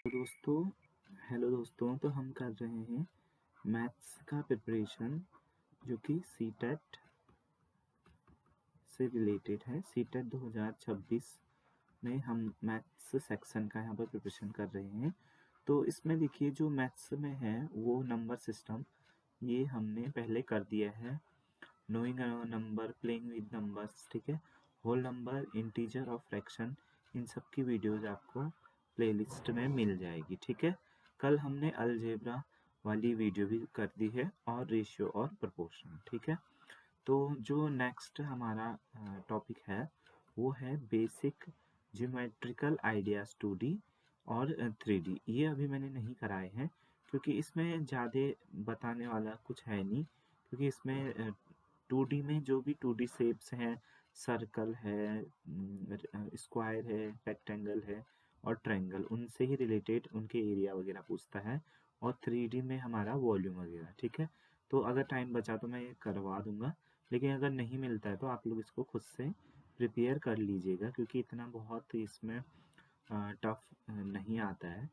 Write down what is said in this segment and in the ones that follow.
तो दोस्तों हेलो दोस्तों, तो हम कर रहे हैं मैथ्स का प्रिपरेशन जो कि सीटेट से रिलेटेड है। सीटेट 2026 में हम मैथ्स सेक्शन का यहाँ पर प्रिपरेशन कर रहे हैं। तो इसमें देखिए जो मैथ्स में है वो नंबर सिस्टम ये हमने पहले कर दिया है। Knowing number, playing with numbers, ठीक है। होल नंबर, इंटीजर और फ्रैक्शन, इन सब की वीडियोज़ आपको प्लेलिस्ट में मिल जाएगी, ठीक है। कल हमने अलजेब्रा वाली वीडियो भी कर दी है और रेशियो और प्रोपोर्शन, ठीक है। तो जो नेक्स्ट हमारा टॉपिक है वो है बेसिक ज्योमेट्रिकल आइडियाज़ 2D और 3D। ये अभी मैंने नहीं कराए हैं क्योंकि इसमें ज़्यादा बताने वाला कुछ है नहीं, क्योंकि इसमें 2D में जो भी 2D शेप्स हैं, सर्कल है, स्क्वायर है, रेक्टेंगल है और ट्रायंगल, उनसे ही रिलेटेड उनके एरिया वगैरह पूछता है। और 3D में हमारा वॉल्यूम वगैरह, ठीक है। तो अगर टाइम बचा तो मैं ये करवा दूंगा, लेकिन अगर नहीं मिलता है तो आप लोग इसको खुद से प्रिपेयर कर लीजिएगा क्योंकि इतना बहुत इसमें टफ नहीं आता है।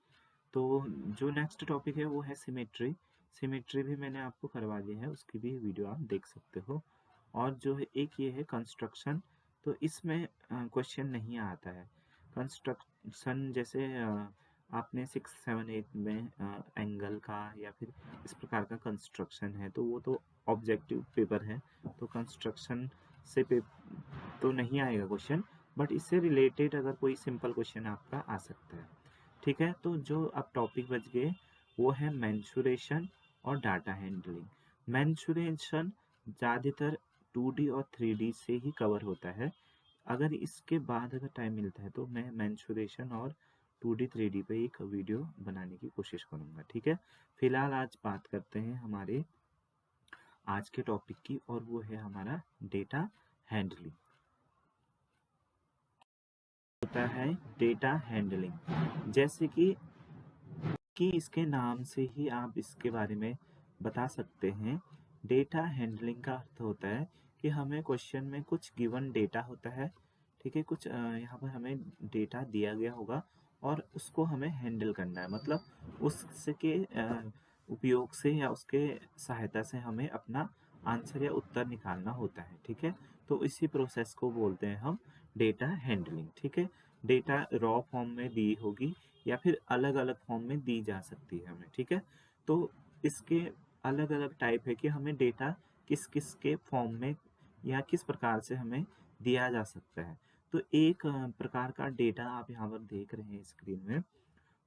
तो जो नेक्स्ट टॉपिक है वो है सिमेट्री। सिमेट्री भी मैंने आपको करवा दी है, उसकी भी वीडियो आप देख सकते हो। और जो है एक ये है कंस्ट्रक्शन, तो इसमें क्वेश्चन नहीं आता है। कंस्ट्रक्शन जैसे आपने 6, 7, 8 में एंगल का या फिर इस प्रकार का कंस्ट्रक्शन है तो वो तो ऑब्जेक्टिव पेपर है, तो कंस्ट्रक्शन से तो नहीं आएगा क्वेश्चन, बट इससे रिलेटेड अगर कोई सिंपल क्वेश्चन आपका आ सकता है, ठीक है। तो जो अब टॉपिक बच गए वो है मेंसुरेशन और डाटा हैंडलिंग। मेंसुरेशन ज़्यादातर 2D और 3D से ही कवर होता है। अगर इसके बाद अगर टाइम मिलता है तो मैं मेंसुरेशन और 2D 3D पे एक वीडियो बनाने की कोशिश करूँगा, ठीक है। फिलहाल आज बात करते हैं हमारे आज के टॉपिक की, और वो है हमारा डेटा हैंडलिंग। होता है डेटा हैंडलिंग, जैसे कि इसके नाम से ही आप इसके बारे में बता सकते हैं। डेटा हैंडलिंग का अर्थ होता है कि हमें क्वेश्चन में कुछ गिवन डेटा होता है, ठीक है। कुछ यहाँ पर हमें डेटा दिया गया होगा और उसको हमें हैंडल करना है, मतलब उसके उपयोग से या उसके सहायता से हमें अपना आंसर या उत्तर निकालना होता है, ठीक है। तो इसी प्रोसेस को बोलते हैं हम डेटा हैंडलिंग, ठीक है। डेटा रॉ फॉर्म में दी होगी या फिर अलग अलग फॉर्म में दी जा सकती है हमें, ठीक है। तो इसके अलग अलग टाइप है कि हमें डेटा किस किस के फॉर्म में या किस प्रकार से हमें दिया जा सकता है। तो एक प्रकार का डेटा आप यहाँ पर देख रहे हैं स्क्रीन में,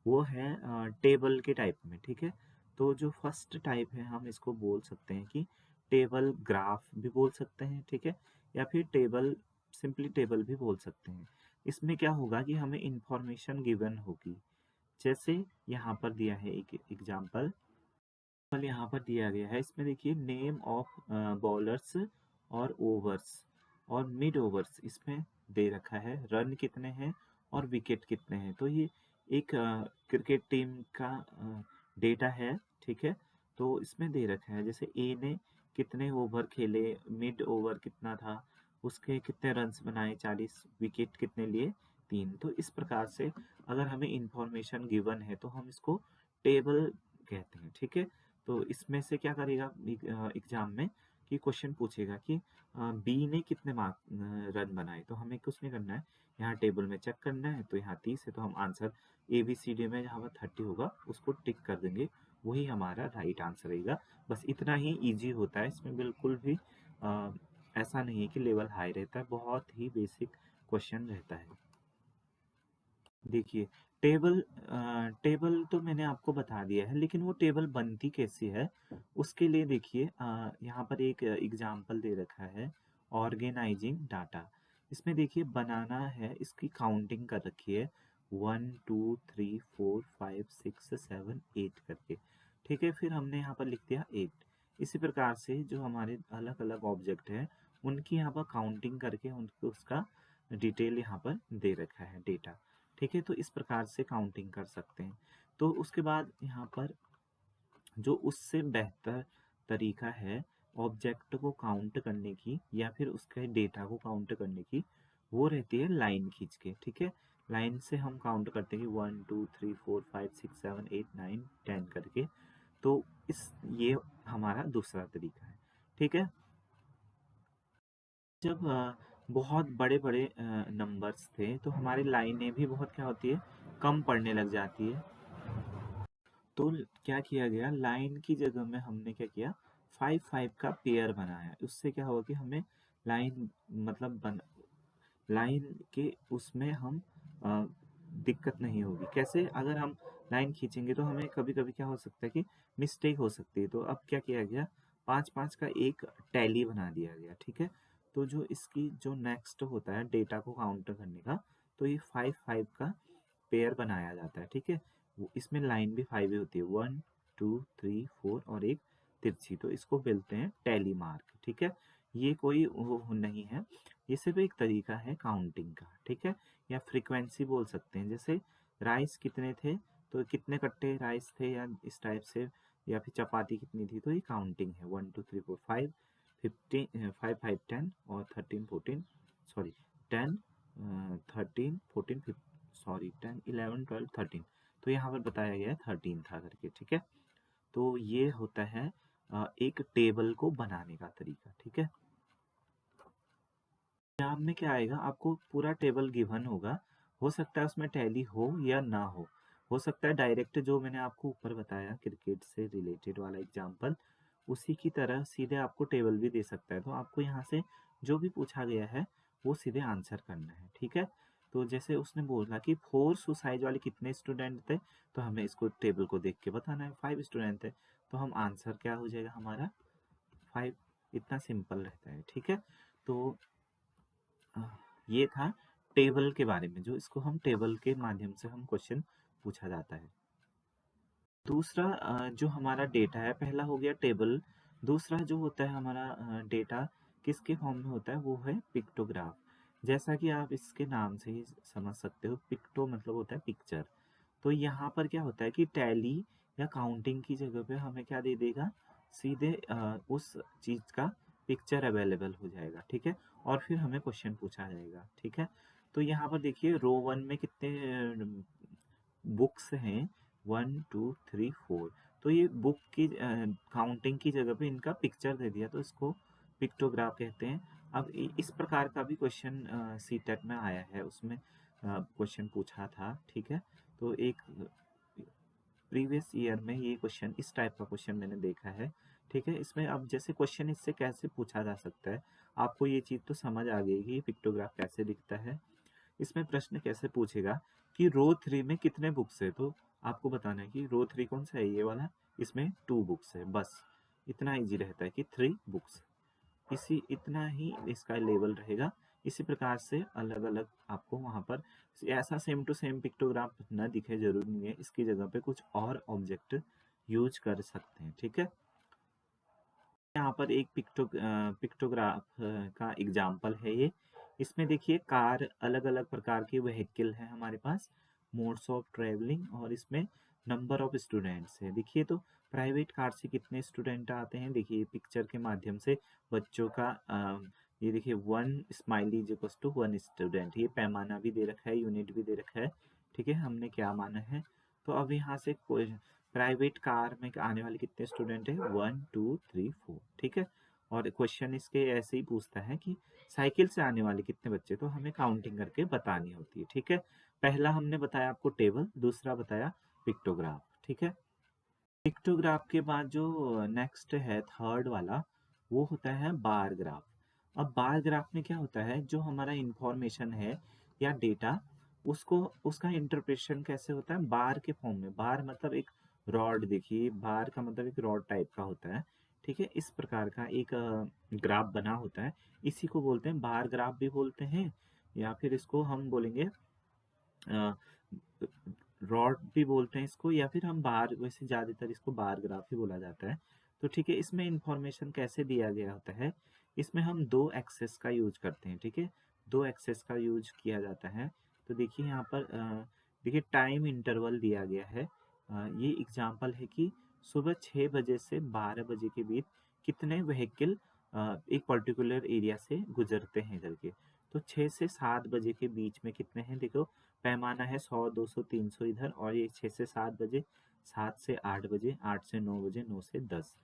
वो है टेबल के टाइप में, ठीक है। तो जो फर्स्ट टाइप है हम इसको बोल सकते हैं कि टेबल ग्राफ भी बोल सकते हैं, ठीक है, या फिर टेबल, सिंपली टेबल भी बोल सकते हैं। इसमें क्या होगा कि हमें इंफॉर्मेशन गिवन होगी, जैसे यहाँ पर दिया है एक एग्जाम्पल यहाँ पर दिया गया है। इसमें देखिए नेम ऑफ बॉलर्स और ओवर्स और मिड ओवर्स इसमें दे रखा है, रन कितने हैं और विकेट कितने हैं। तो ये एक क्रिकेट टीम का डेटा है, ठीक है। तो इसमें दे रखा है जैसे ए ने कितने ओवर खेले, मिड ओवर कितना था, उसके कितने रन्स बनाए, 40, विकेट कितने लिए, 3। तो इस प्रकार से अगर हमें इंफॉर्मेशन गिवन है तो हम इसको टेबल कहते हैं, ठीक है। तो इसमें से क्या करेगा एग्जाम में कि क्वेश्चन पूछेगा कि बी ने कितने रन बनाए, तो हमें कुछ नहीं करना है, यहाँ टेबल में चेक करना है। तो यहाँ 30 है तो हम आंसर ABCD में जहाँ पर 30 होगा उसको टिक कर देंगे, वही हमारा राइट आंसर रहेगा। बस इतना ही इजी होता है, इसमें बिल्कुल भी ऐसा नहीं है कि लेवल हाई रहता है, बहुत ही बेसिक क्वेश्चन रहता है। देखिए टेबल तो मैंने आपको बता दिया है, लेकिन वो टेबल बनती कैसी है उसके लिए देखिए यहाँ पर एक एग्जाम्पल दे रखा है, ऑर्गेनाइजिंग डाटा। इसमें देखिए बनाना है, इसकी काउंटिंग कर रखी है 1 2 3 4 5 6 7 8 करके, ठीक है। फिर हमने यहाँ पर लिख दिया 8। इसी प्रकार से जो हमारे अलग अलग ऑब्जेक्ट है उनकी यहाँ पर काउंटिंग करके उनको उसका डिटेल यहाँ पर दे रखा है डेटा, ठीक है। तो इस प्रकार से काउंटिंग कर सकते हैं। तो उसके बाद यहाँ पर जो उससे बेहतर तरीका है ऑब्जेक्ट को काउंट करने की या फिर उसके डेटा को काउंट करने की, वो रहती है लाइन खींच के, ठीक है। लाइन से हम काउंट करते हैं कि 1 2 3 4 5 6 7 8 9 10 करके। तो ये हमारा दूसरा तरीका है। ठीक है। जब बहुत बड़े बड़े नंबर्स थे तो हमारी लाइनें भी बहुत क्या होती है, कम पड़ने लग जाती है। तो क्या किया गया, लाइन की जगह में हमने क्या किया, 5 5 का पेयर बनाया। उससे क्या होगा कि हमें लाइन मतलब लाइन के उसमें हम अ, दिक्कत नहीं होगी। कैसे, अगर हम लाइन खींचेंगे तो हमें कभी कभी क्या हो सकता है कि मिस्टेक हो सकती है। तो अब क्या किया गया, 5 5 का एक टैली बना दिया गया। ठीक है। तो जो इसकी जो नेक्स्ट होता है डेटा को काउंट करने का, तो ये 5 5 का पेयर बनाया जाता है। ठीक है। इसमें लाइन भी 5 ही होती है, 1 2 3 4 और एक तिरछी। तो इसको बोलते हैं टैली मार्क। ठीक है। ये कोई वो नहीं है, ये सिर्फ एक तरीका है काउंटिंग का। ठीक है। या फ्रीक्वेंसी बोल सकते हैं, जैसे राइस कितने थे, तो कितने कट्टे राइस थे, या इस टाइप से, या फिर चपाती कितनी थी। तो ये काउंटिंग है, 1 2 3 4 5 15 5 5 10 और 13 14 सॉरी 10 13 14 सॉरी 10 11 12 13। तो यहाँ पर बताया गया है 13 था करके। ठीक है। तो ये होता है एक टेबल को बनाने का तरीका। ठीक है। एग्जाम में क्या आएगा, आपको पूरा टेबल गिवन होगा, हो सकता है उसमें टैली हो या ना हो सकता है डायरेक्ट जो मैंने आपको ऊपर बताया क्रिकेट से रिलेटेड वाला एग्जाम्पल, उसी की तरह सीधे आपको टेबल भी दे सकता है। तो आपको यहाँ से जो भी पूछा गया है वो सीधे आंसर करना है। ठीक है। तो जैसे उसने बोला कि 4 सुसाइड वाले कितने स्टूडेंट थे, तो हमें इसको टेबल को देख के बताना है, 5 स्टूडेंट थे। तो हम आंसर क्या हो जाएगा हमारा, 5। इतना सिंपल रहता है। ठीक है। तो ये था टेबल के बारे में, जो इसको हम टेबल के माध्यम से हम क्वेश्चन पूछा जाता है। दूसरा जो हमारा डेटा है, पहला हो गया टेबल। दूसरा जो होता है हमारा डेटा किसके फॉर्म में होता है, वो है पिक्टोग्राफ। जैसा कि आप इसके नाम से ही समझ सकते हो, पिक्टो मतलब होता है पिक्चर। तो यहाँ पर क्या होता है कि टैली या काउंटिंग की जगह पे हमें क्या दे देगा, सीधे उस चीज का पिक्चर अवेलेबल हो जाएगा। ठीक है। और फिर हमें क्वेश्चन पूछा जाएगा। ठीक है। तो यहाँ पर देखिए रो 1 में कितने बुक्स हैं, 1 2 3 4। तो ये बुक की काउंटिंग की जगह पे इनका पिक्चर दे दिया, तो इसको पिक्टोग्राफ कहते हैं। अब इस प्रकार का भी क्वेश्चन सीटेट में आया है, उसमें क्वेश्चन पूछा था। ठीक है। तो एक प्रीवियस ईयर में ये क्वेश्चन, इस टाइप का क्वेश्चन मैंने देखा है। ठीक है। इसमें अब जैसे क्वेश्चन इससे कैसे पूछा जा सकता है, आपको ये चीज़ तो समझ आ गई कि पिक्टोग्राफ कैसे दिखता है। इसमें प्रश्न कैसे पूछेगा कि रो 3 में कितने बुक्स है, तो आपको बताना है कि रो 3 कौन सा है, ये वाला, इसमें 2 बुक्स है, बस इतना इजी रहता है कि 3 बुक्स। इसी इतना ही इसका लेवल रहेगा। इसी प्रकार से अलग अलग आपको वहां पर ऐसा सेम टू सेम पिक्टोग्राफ न दिखे, जरूरी नहीं है, इसकी जगह पे कुछ और ऑब्जेक्ट यूज कर सकते हैं। ठीक है। यहाँ पर एक पिक्टोग्राफ का एग्जाम्पल है ये। इसमें देखिए कार, अलग अलग प्रकार के व्हीकल है हमारे पास, मोड्स ऑफ ट्रेवलिंग, और इसमें नंबर ऑफ स्टूडेंट्स है। देखिए तो प्राइवेट कार से कितने स्टूडेंट आते हैं, देखिए पिक्चर के माध्यम से बच्चों का ये देखिए 1 स्माइली इक्वल्स टू 1 स्टूडेंट, ये पैमाना भी दे रखा है, यूनिट भी दे रखा है। ठीक है। हमने क्या माना है, तो अब यहाँ से प्राइवेट कार में आने वाले कितने स्टूडेंट है, 1 2 3 4। ठीक है। और क्वेश्चन इसके ऐसे ही पूछता है कि साइकिल से आने वाले कितने बच्चे, तो हमें काउंटिंग करके बतानी होती है। ठीक है। पहला हमने बताया आपको टेबल, दूसरा बताया पिक्टोग्राफ। ठीक है। पिक्टोग्राफ के बाद जो नेक्स्ट है थर्ड वाला, वो होता है बार ग्राफ। अब बार ग्राफ में क्या होता है, जो हमारा इंफॉर्मेशन है या डेटा, उसको उसका इंटरप्रेशन कैसे होता है, बार के फॉर्म में। बार मतलब एक रॉड, देखिए बार का मतलब एक रॉड टाइप का होता है। ठीक है। इस प्रकार का एक ग्राफ बना होता है, इसी को बोलते हैं बार ग्राफ भी बोलते हैं, या फिर इसको हम बोलेंगे रॉड भी बोलते हैं इसको, या फिर हम बार, वैसे ज़्यादातर इसको बार ग्राफ ही बोला जाता है। तो ठीक है। इसमें इंफॉर्मेशन कैसे दिया गया होता है, इसमें हम 2 एक्सेस का यूज करते हैं। ठीक है। 2 एक्सेस का यूज किया जाता है। तो देखिए यहाँ पर देखिए टाइम इंटरवल दिया गया है। ये एग्जांपल है कि सुबह 6 बजे से 12 बजे के बीच कितने व्हीकल एक पर्टिकुलर एरिया से गुजरते हैं करके। तो 6 से 7 बजे के बीच में कितने हैं, देखो पैमाना है 100, 200, 300 इधर, और ये 6 से 7 बजे, 7 से 8 बजे, 8 से 9 बजे, 9 से 10।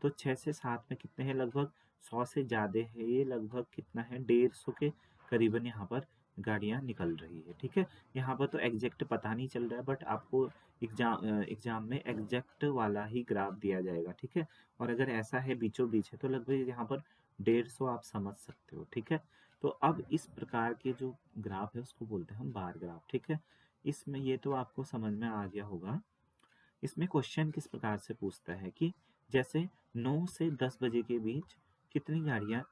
तो 6 से 7 में कितने हैं, लगभग 100 से ज़्यादा है ये, लगभग कितना है 150 के करीबन यहाँ पर गाड़ियाँ निकल रही है। ठीक है, यहाँ पर तो एग्जैक्ट पता नहीं चल रहा है, बट आपको एग्जाम में एग्जैक्ट वाला ही ग्राफ दिया जाएगा। ठीक है, और अगर ऐसा है बीचों बीच है तो लगभग यहाँ पर 150 आप समझ सकते हो। ठीक है, तो अब इस प्रकार के जो ग्राफ है उसको बोलते हैं हम बार ग्राफ। ठीक है, इसमें ये तो आपको समझ में आ गया होगा। इसमें क्वेश्चन किस प्रकार से पूछता है कि जैसे 9 से 10 बजे के बीच कितनी गाड़ियाँ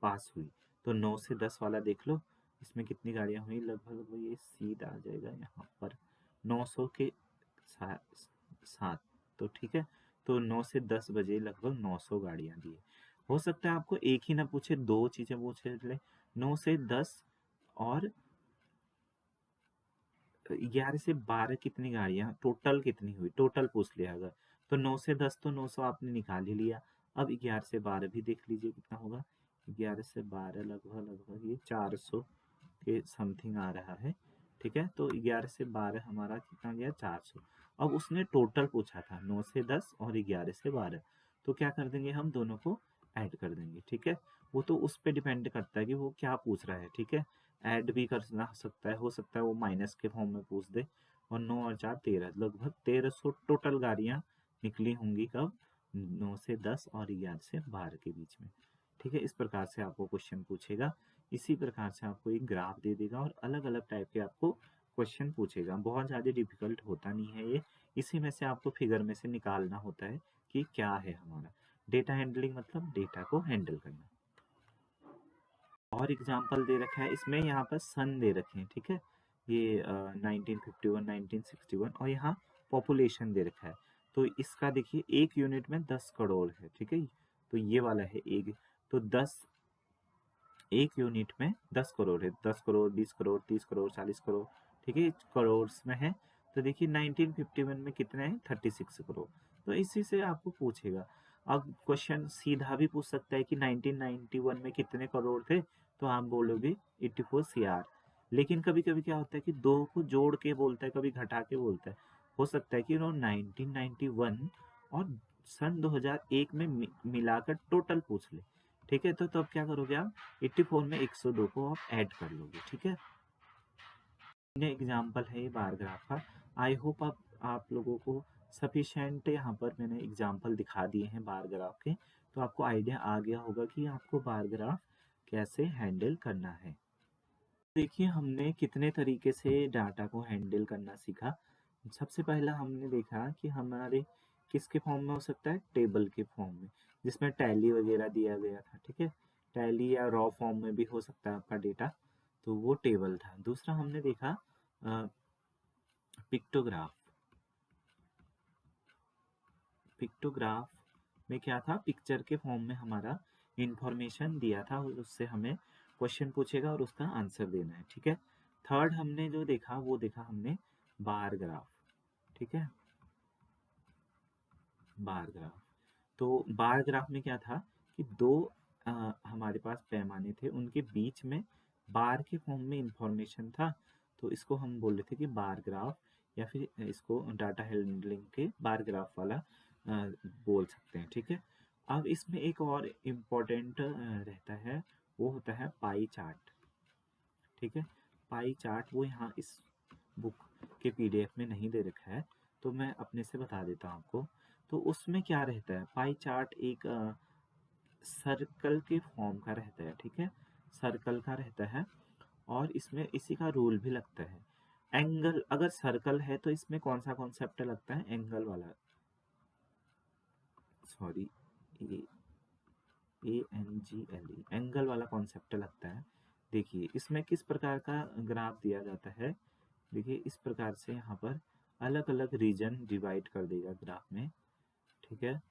पास हुई, तो 9 से 10 वाला देख लो, इसमें कितनी गाड़ियाँ हुई, लगभग ये सीधा आ जाएगा यहाँ पर 900 के साथ। तो ठीक है, तो 9 से 10 बजे लगभग 900 गाड़ियाँ दी है। हो सकता है आपको एक ही ना पूछे, दो चीज़ें पूछे ले, 9 से 10 और 11 से 12 कितनी गाड़ियाँ टोटल कितनी हुई, टोटल पूछ लिया अगर, तो 9 से 10 तो 900 आपने निकाल ही लिया। अब 11 से 12 भी देख लीजिए कितना होगा, 11 से 12 लगभग लगभग ये 400 के समथिंग आ रहा है। ठीक है, तो 11 से 12 हमारा कितना गया, 400। अब उसने टोटल पूछा था 9 से 10 और 11 से 12, तो क्या कर देंगे हम दोनों को ऐड कर देंगे। ठीक है, वो तो उस पर डिपेंड करता है कि वो क्या पूछ रहा है। ठीक है, ऐड भी करना सकता है, हो सकता है वो माइनस के फॉर्म में पूछ दे। और 9 और 4 13, लगभग 1300 टोटल गाड़ियाँ निकली होंगी कब, 9 से 10 और 11 से 12 के बीच में। ठीक है, इस प्रकार से आपको क्वेश्चन पूछेगा, इसी प्रकार से आपको एक ग्राफ दे देगा और अलग अलग टाइप के आपको क्वेश्चन पूछेगा। बहुत ज़्यादा डिफिकल्ट होता नहीं है ये, इसी में से आपको फिगर में से निकालना होता है कि क्या है हमारा डेटा हैंडलिंग, मतलब डेटा को हैंडल करना। और एग्जाम्पल दे रखा है इसमें, यहाँ पर सन दे रखे हैं। ठीक है, ये 1951, 1961, और यहाँ पॉपुलेशन दे रखा है। तो इसका देखिए एक यूनिट में 10 करोड़ है। ठीक है, तो ये वाला है एक, तो 10 एक यूनिट में 10 करोड़ है, 10 करोड़, 20 करोड़, 30 करोड़, 40 करोड़। ठीक है, करोड़ में है। तो देखिए 1951 में कितने हैं, 36 करोड़। तो इसी से आपको पूछेगा। अब क्वेश्चन सीधा भी पूछ सकता है कि 1991 में कितने करोड़ थे, तो आप बोलोगे 84 CR। लेकिन कभी कभी क्या होता है कि दो को जोड़ के बोलता है, कभी घटा के बोलता है। हो सकता है कि उन्होंने 1991 और सन 2001 में मिलाकर टोटल पूछ ले। ठीक है, तो तब क्या करोगे आप, 84 में 102 को आप ऐड कर लोगे। ठीक है, ये एग्जाम्पल है ये बार ग्राफ का। आई होप आप लोगों को सफिशेंट यहाँ पर मैंने एग्जाम्पल दिखा दिए हैं बार ग्राफ के, तो आपको आइडिया आ गया होगा कि आपको बार ग्राफ कैसे हैंडल करना है। देखिए हमने कितने तरीके से डाटा को हैंडल करना सीखा। सबसे पहला हमने देखा कि हमारे किसके फॉर्म में हो सकता है, टेबल के फॉर्म में, जिसमें टैली वगैरह दिया गया था। ठीक है, टैली या रॉ फॉर्म में भी हो सकता है आपका डेटा, तो वो टेबल था। दूसरा हमने देखा पिक्टोग्राफ। पिक्टोग्राफ में क्या था, पिक्चर के फॉर्म में हमारा इंफॉर्मेशन दिया था और उससे हमें क्वेश्चन पूछेगा और उसका आंसर देना है। ठीक है, थर्ड हमने जो देखा वो देखा हमने बार ग्राफ। ठीक है, बार ग्राफ। तो बार ग्राफ में क्या था कि दो हमारे पास पैमाने थे, उनके बीच में बार के फॉर्म में इंफॉर्मेशन था, तो इसको हम बोल रहे थे कि बार ग्राफ, या फिर इसको डाटा हैंडलिंग के बार ग्राफ वाला बोल सकते हैं। ठीक है, अब इसमें एक और इम्पोर्टेंट रहता है, वो होता है पाई चार्ट। ठीक है, पाई चार्ट वो यहाँ इस बुक के PDF में नहीं दे रखा है, तो मैं अपने से बता देता हूँ आपको। तो उसमें क्या रहता है, पाई चार्ट एक सर्कल के फॉर्म का रहता है। ठीक है, सर्कल का रहता है, और इसमें इसी का रूल भी लगता है। एंगल, अगर सर्कल है तो इसमें कौन सा कॉन्सेप्ट लगता है, एंगल वाला, सॉरी, ANGLE, एंगल वाला कॉन्सेप्ट लगता है। देखिए इसमें किस प्रकार का ग्राफ दिया जाता है, देखिए इस प्रकार से यहाँ पर अलग अलग रीजन डिवाइड कर देगा ग्राफ में। ठीक है,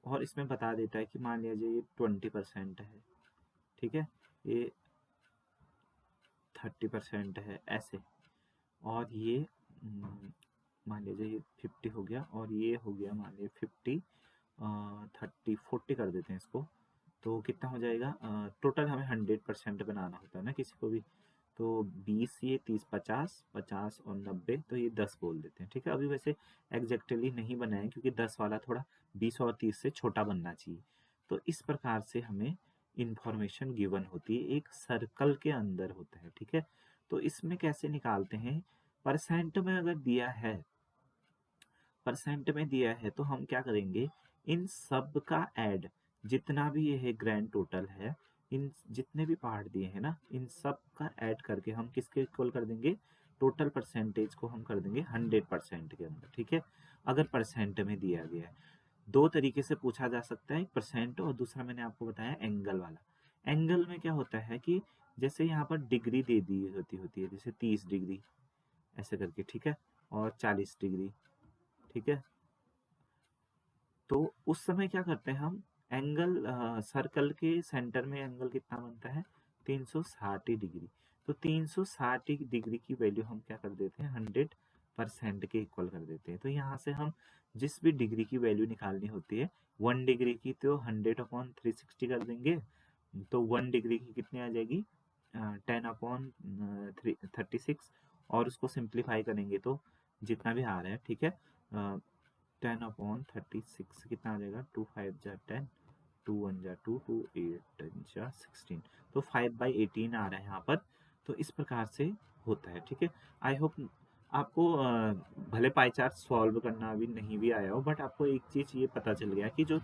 और इसमें बता देता है कि मान लीजिए ये 20% है। ठीक है, ये 30% है ऐसे, और ये मान लीजिए ये 50 हो गया, और ये हो गया मान लीजिए 50, 30, 40 कर देते हैं इसको, तो कितना हो जाएगा, टोटल हमें 100% बनाना होता है ना किसी को भी, तो 20 ये 30 50 50 और 90 तो ये 10 बोल देते हैं। ठीक है, अभी वैसे एग्जैक्टली नहीं बनाए क्योंकि 10 वाला थोड़ा 20 और 30 से छोटा बनना चाहिए। तो इस प्रकार से हमें इंफॉर्मेशन गिवन होती है, एक सर्कल के अंदर होता है। ठीक है, तो इसमें कैसे निकालते हैं, परसेंट में अगर दिया है, परसेंट में दिया है तो हम क्या करेंगे, इन सब का ऐड, जितना भी ये है ग्रैंड टोटल है, इन जितने भी पार्ट दिए हैं ना, इन सब का ऐड करके हम किसके इक्वल कर देंगे, टोटल परसेंटेज को हम कर देंगे 100% के अंदर। ठीक है, अगर परसेंट में दिया गया है, दो तरीके से पूछा जा सकता है, एक परसेंट और दूसरा मैंने आपको बताया एंगल वाला। एंगल में क्या होता है कि जैसे यहाँ पर डिग्री दे दी होती है, जैसे 30 डिग्री ऐसे करके। ठीक है, और 40 डिग्री। ठीक है, तो उस समय क्या करते हैं हम, एंगल सर्कल के सेंटर में एंगल कितना बनता है, 360 डिग्री। तो 360 डिग्री की वैल्यू हम क्या कर देते हैं, 100% के इक्वल कर देते हैं। तो यहाँ से हम जिस भी डिग्री की वैल्यू निकालनी होती है, 1 डिग्री की तो 100/360 कर देंगे, तो 1 डिग्री की कितनी आ जाएगी, 10/36, और उसको सिंप्लीफाई करेंगे तो जितना भी आ रहा है। ठीक है, 10/36 कितना आ जाएगा, 2 5 जा 10, 2 1 जा 2, 2 8 जा 16, तो 5/18 आ रहा है यहाँ पर। तो इस प्रकार से होता है। ठीक है, आई होप आपको भले पाई चार्ट सॉल्व करना अभी नहीं भी आया हो, बट आपको एक चीज़ ये पता चल गया कि जो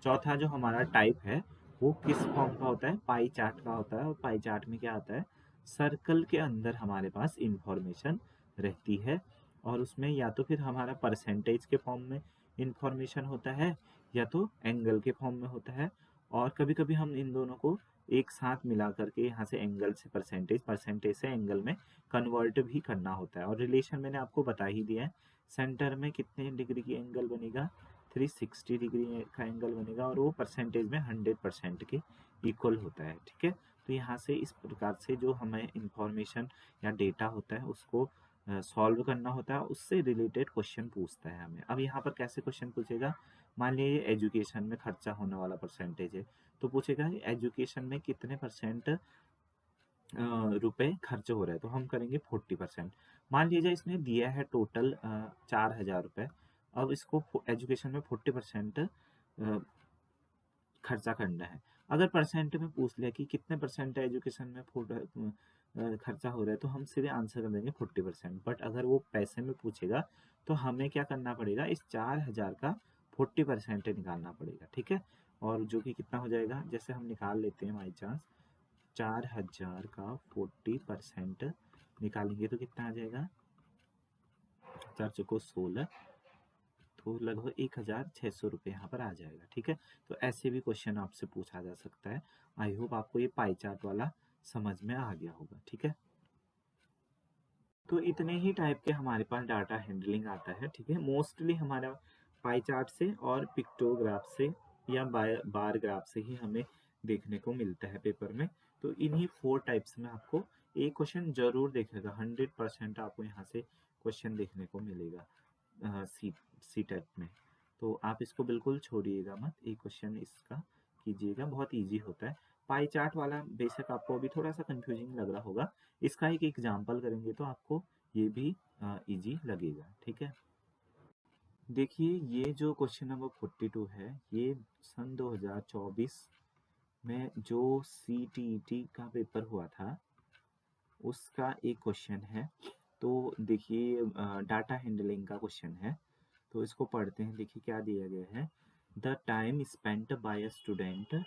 चौथा जो हमारा टाइप है वो किस फॉर्म का होता है, पाई चार्ट का होता है। और पाई चार्ट में क्या आता है, सर्कल के अंदर हमारे पास इंफॉर्मेशन रहती है, और उसमें या तो फिर हमारा परसेंटेज के फॉर्म में इंफॉर्मेशन होता है, या तो एंगल के फॉर्म में होता है। और कभी कभी हम इन दोनों को एक साथ मिला करके यहाँ से एंगल से परसेंटेज, परसेंटेज से एंगल में कन्वर्ट भी करना होता है। और रिलेशन मैंने आपको बता ही दिया है, सेंटर में कितने डिग्री की एंगल बनेगा, 360 डिग्री का एंगल बनेगा, और वो परसेंटेज में 100% के इक्वल होता है। ठीक है, तो यहाँ से इस प्रकार से जो हमें इंफॉर्मेशन या डेटा होता है उसको सॉल्व करना होता है, उससे रिलेटेड क्वेश्चन पूछता है हमें। अब यहाँ पर कैसे क्वेश्चन पूछेगा, मान लीजिए एजुकेशन में खर्चा होने वाला परसेंटेज है, तो पूछेगा एजुकेशन में कितने परसेंट रुपए खर्च हो रहे हैं, तो हम करेंगे 40%। मान लीजिए इसने दिया है टोटल 4,000 रुपये, अब इसको एजुकेशन में 40% खर्चा करना है। अगर परसेंट में पूछ लिया कि कितने परसेंट एजुकेशन में खर्चा हो रहा है, तो हम सीधे आंसर कर देंगे 40%। बट अगर वो पैसे में पूछेगा तो हमें क्या करना पड़ेगा, इस 4,000 का 40% निकालना पड़ेगा। ठीक है, और जो कि कितना हो जाएगा, जैसे हम निकाल लेते हैं बाई चांस, 4,000 का 40% निकालेंगे तो कितना आ जाएगा, 4 चौको 16, तो लगभग 1,600 रुपये यहाँ पर आ जाएगा। ठीक है, तो ऐसे भी क्वेश्चन आपसे पूछा जा सकता है। आई होप आपको ये पाई चार्ट वाला समझ में आ गया होगा। ठीक है, तो इतने ही टाइप के हमारे पास डाटा हैंडलिंग आता है। ठीक है, मोस्टली हमारा पाई चार्ट से और पिक्टोग्राफ से या बार ग्राफ से ही हमें देखने को मिलता है पेपर में। तो इन्हीं 4 टाइप्स में आपको एक क्वेश्चन जरूर देखेगा, 100% आपको यहाँ से क्वेश्चन देखने को मिलेगा सी टेट में। तो आप इसको बिल्कुल छोड़िएगा मत, एक क्वेश्चन इसका कीजिएगा, बहुत इजी होता है। पाई चार्ट वाला बेशक आपको अभी थोड़ा सा कंफ्यूजिंग लग रहा होगा, इसका एक एग्जाम्पल करेंगे तो आपको ये भी इजी लगेगा। ठीक है, देखिए ये जो क्वेश्चन नंबर 42 है, ये सन 2024 में जो CTET का पेपर हुआ था उसका एक क्वेश्चन है। तो देखिए डाटा हैंडलिंग का क्वेश्चन है, तो इसको पढ़ते हैं। देखिए क्या दिया गया है, the time spent by a student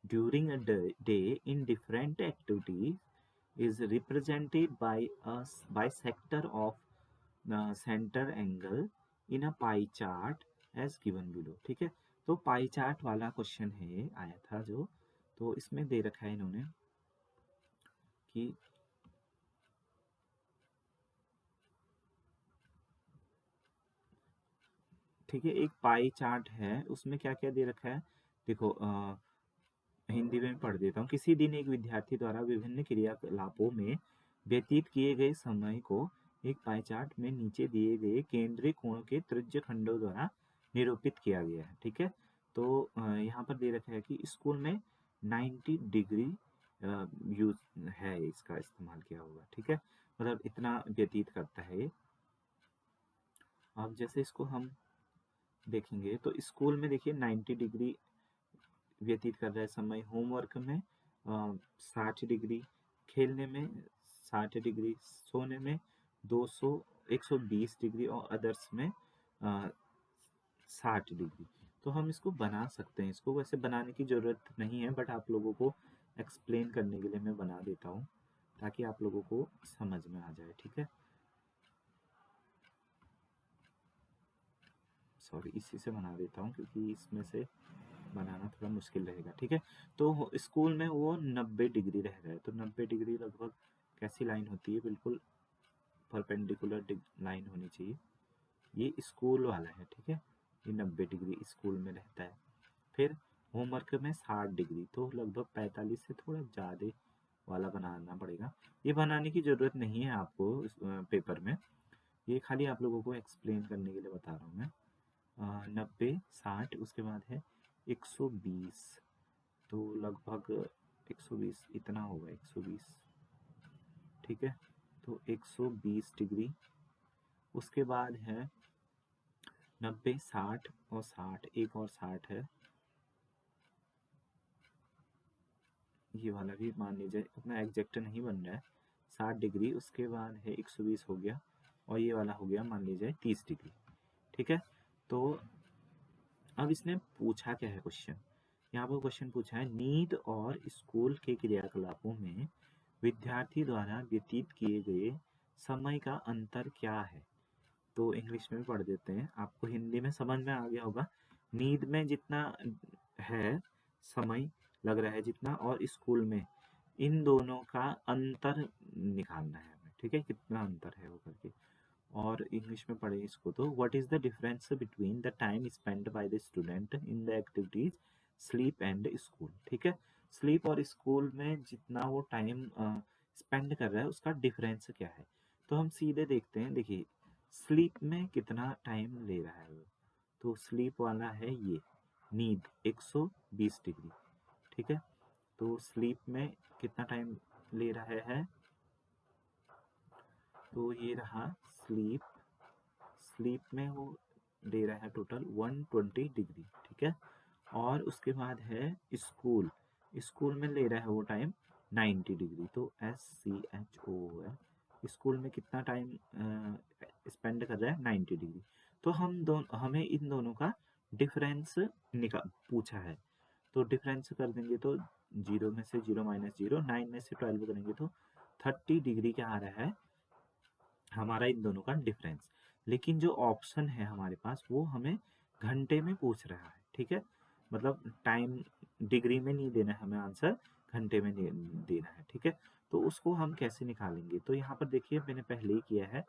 during a day in different activities is represented by sector of centre angle in a pie chart as given below. ठीक है, तो पाई चार्ट वाला क्वेश्चन है आया था जो, तो इसमें दे रखा है इन्होंने कि ठीक है, एक पाई चार्ट है, उसमें क्या क्या दे रखा है, देखो हिंदी में पढ़ देता हूँ। किसी दिन एक विद्यार्थी द्वारा विभिन्न क्रियाकलापों में व्यतीत किए गए समय को एक पाई चार्ट में नीचे दिए गए केंद्रीय कोण के त्रिज्य खंडों द्वारा निरूपित किया गया है। ठीक है, तो यहाँ पर दे रखा है कि स्कूल में 90 डिग्री यूज है, इसका इस्तेमाल किया होगा, ठीक है। मतलब इतना व्यतीत करता है ये। अब जैसे इसको हम देखेंगे तो स्कूल में देखिए 90 डिग्री व्यतीत कर रहा है समय, होमवर्क में 60 डिग्री, खेलने में 60 डिग्री, सोने में 120 डिग्री और अदर्स में 60 डिग्री। तो हम इसको बना सकते हैं, इसको वैसे बनाने की ज़रूरत नहीं है, बट आप लोगों को एक्सप्लेन करने के लिए मैं बना देता हूँ ताकि आप लोगों को समझ में आ जाए, ठीक है। सॉरी, इसी से बना देता हूँ क्योंकि इसमें से बनाना थोड़ा मुश्किल रहेगा, ठीक है। तो स्कूल में वो 90 डिग्री रह रहा है, तो 90 डिग्री लगभग कैसी लाइन होती है, बिल्कुल परपेंडिकुलर लाइन होनी चाहिए। ये स्कूल वाला है, ठीक है। ये 90 डिग्री स्कूल में रहता है। फिर होमवर्क में 60 डिग्री, तो लगभग 45 से थोड़ा ज़्यादा वाला बनाना पड़ेगा। ये बनाने की ज़रूरत नहीं है आपको इस पेपर में, ये खाली आप लोगों को एक्सप्लेन करने के लिए बता रहा हूँ मैं। 90 60, उसके बाद है 120, तो लगभग 120 इतना होगा, 120, ठीक है। तो 120 डिग्री, उसके बाद है 90 60 और 60, एक और 60 है, ये वाला भी मान लीजिए उतना एग्जैक्ट नहीं बन रहा है, 60 डिग्री, उसके बाद है 120 हो गया, और ये वाला हो गया मान लीजिए 30 डिग्री, ठीक है। तो अब इसने पूछा क्या है क्वेश्चन, यहाँ पर क्वेश्चन पूछा है नींद और स्कूल के क्रियाकलापों में विद्यार्थी द्वारा व्यतीत किए गए समय का अंतर क्या है। तो इंग्लिश में भी पढ़ देते हैं, आपको हिंदी में समझ में आ गया होगा। नींद में जितना है समय लग रहा है जितना, और स्कूल में, इन दोनों का अंतर निकालना है हमें, ठीक है, कितना अंतर है वो करके। और इंग्लिश में पढ़े इसको, तो what is the difference between the time spend by the student in the activities sleep and school, ठीक है। स्लीप और स्कूल में जितना वो टाइम स्पेंड कर रहा है उसका डिफरेंस क्या है। तो हम सीधे देखते हैं, देखिए स्लीप में कितना टाइम ले रहा है वो, तो स्लीप वाला है ये नींद 120 डिग्री, ठीक है। तो स्लीप में कितना टाइम ले रहा है, तो ये रहा स्लीप, स्लीप में वो ले रहा है टोटल 120 डिग्री, ठीक है। और उसके बाद है स्कूल, स्कूल में ले रहा है वो टाइम 90 डिग्री, तो SCHO है, स्कूल में कितना टाइम स्पेंड कर रहा है 90 डिग्री। तो हमें इन दोनों का डिफरेंस निकाल पूछा है, तो डिफरेंस कर देंगे तो 0 में से 0 माइनस 0, 9 में से 12 करेंगे तो 30 डिग्री क्या आ रहा है हमारा इन दोनों का डिफरेंस। लेकिन जो ऑप्शन है हमारे पास वो हमें घंटे में पूछ रहा है, ठीक है। मतलब टाइम डिग्री में नहीं देना है हमें आंसर, घंटे में देना है, ठीक है। तो उसको हम कैसे निकालेंगे, तो यहाँ पर देखिए मैंने पहले ही किया है,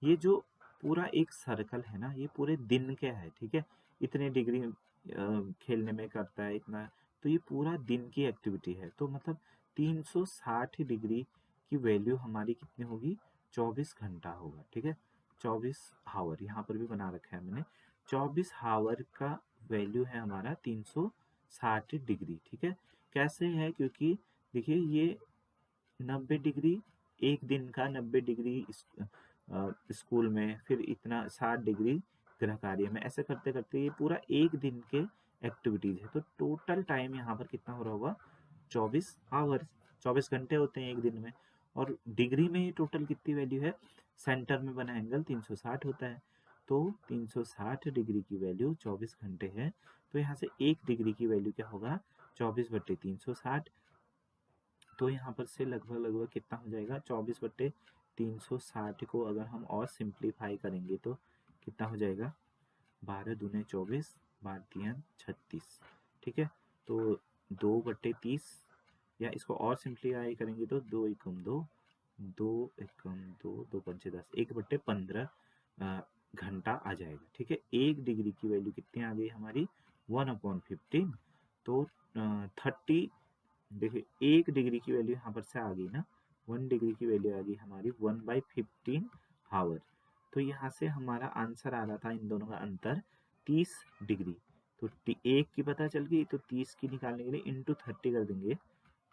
ये जो पूरा एक सर्कल है ना, ये पूरे दिन का है, ठीक है। इतने डिग्री खेलने में करता है इतना, तो ये पूरा दिन की एक्टिविटी है, तो मतलब 360 डिग्री की वैल्यू हमारी कितनी होगी, 24 घंटा होगा, ठीक है। 24 आवर यहाँ पर भी बना रखा है मैंने, 24 आवर का वैल्यू है हमारा 360 डिग्री, ठीक है। कैसे है, क्योंकि देखिए ये 90 डिग्री एक दिन का, 90 डिग्री स्कूल में, फिर इतना 60 डिग्री गृह कार्य में, ऐसे करते करते ये पूरा एक दिन के एक्टिविटीज है, तो टोटल टाइम यहाँ पर कितना हो रहा होगा, 24 आवर्स, 24 घंटे होते हैं एक दिन में। और डिग्री में ही टोटल कितनी वैल्यू है, सेंटर में बना एंगल 360 होता है, तो 360 डिग्री की वैल्यू 24 घंटे है, तो यहाँ से 1 डिग्री की वैल्यू क्या होगा, 24/360। तो यहाँ पर से लगभग लगभग कितना हो जाएगा, 24/360 को अगर हम और सिंप्लीफाई करेंगे तो कितना हो जाएगा, 12 दूने 24, 12 3 36, ठीक है। तो 2/30, या इसको और सिंप्लीफाई करेंगे तो 2 एकम 2, 2 एकम 2, 2 पंचे 10, 1/15 घंटा आ जाएगा, ठीक है। 1 डिग्री की वैल्यू कितनी आ गई हमारी, 1/15, तो 30, देखिए 1 डिग्री की वैल्यू यहाँ पर से आ गई ना, 1 डिग्री की वैल्यू आ गई हमारी 1/15 आवर। तो यहाँ से हमारा आंसर आ रहा था इन दोनों का अंतर 30 डिग्री, तो एक की पता चल गई, तो 30 की निकालने के लिए इंटू 30 कर देंगे,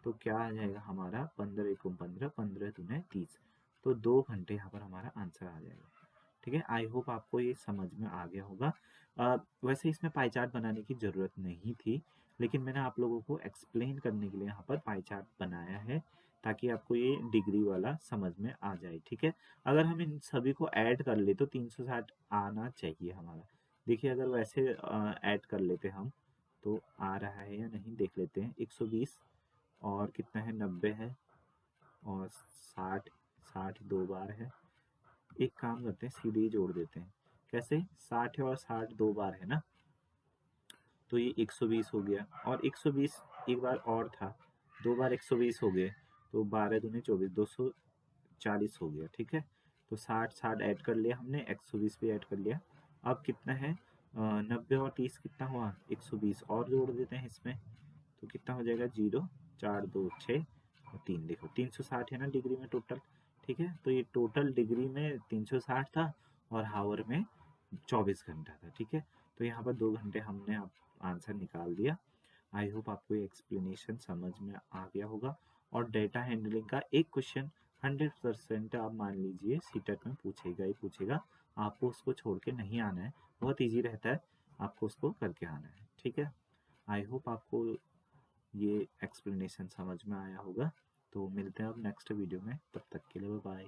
तो क्या आ जाएगा हमारा 15 एकम 15, 15 दूने 30, तो 2 घंटे यहाँ पर हमारा आंसर आ जाएगा। ठीक है, आई होप आपको ये समझ में आ गया होगा। वैसे इसमें पाई चार्ट बनाने की ज़रूरत नहीं थी, लेकिन मैंने आप लोगों को एक्सप्लेन करने के लिए यहाँ पर पाई चार्ट बनाया है, ताकि आपको ये डिग्री वाला समझ में आ जाए। ठीक है, अगर हम इन सभी को ऐड कर ले तो 360 आना चाहिए हमारा। देखिए अगर वैसे ऐड कर लेते हम तो आ रहा है या नहीं देख लेते हैं। 120 और कितना है, 90 है, और 60, 60 2 बार है। एक काम करते हैं, सीधे जोड़ देते हैं। कैसे, 60 है और 60 2 बार है ना, तो ये 120 हो गया, और 120 एक बार और था, 2 बार 120 हो गए, तो 12 दूनी 24, 240 हो गया। ठीक है, तो 60 60 ऐड कर लिया हमने, 120 भी ऐड कर लिया। अब कितना है, 90 और 30 कितना हुआ, 120 और जोड़ देते हैं इसमें, तो कितना हो जाएगा, 0 4 2 6 और 3, देखो 360 है ना डिग्री में टोटल। ठीक है, तो ये टोटल डिग्री में 360 था और हावर में 24 घंटा था। ठीक है, तो यहाँ पर 2 घंटे हमने आंसर निकाल दिया। आई होप आपको ये एक्सप्लेनेशन समझ में आ गया होगा। और डेटा हैंडलिंग का एक क्वेश्चन 100% आप मान लीजिए सीटेट में पूछेगा ही पूछेगा, आपको उसको छोड़ के नहीं आना है, बहुत ईजी रहता है, आपको उसको करके आना है। ठीक है, आई होप आपको ये एक्सप्लेनेशन समझ में आया होगा। तो मिलते हैं अब नेक्स्ट वीडियो में, तब तक के लिए बाय।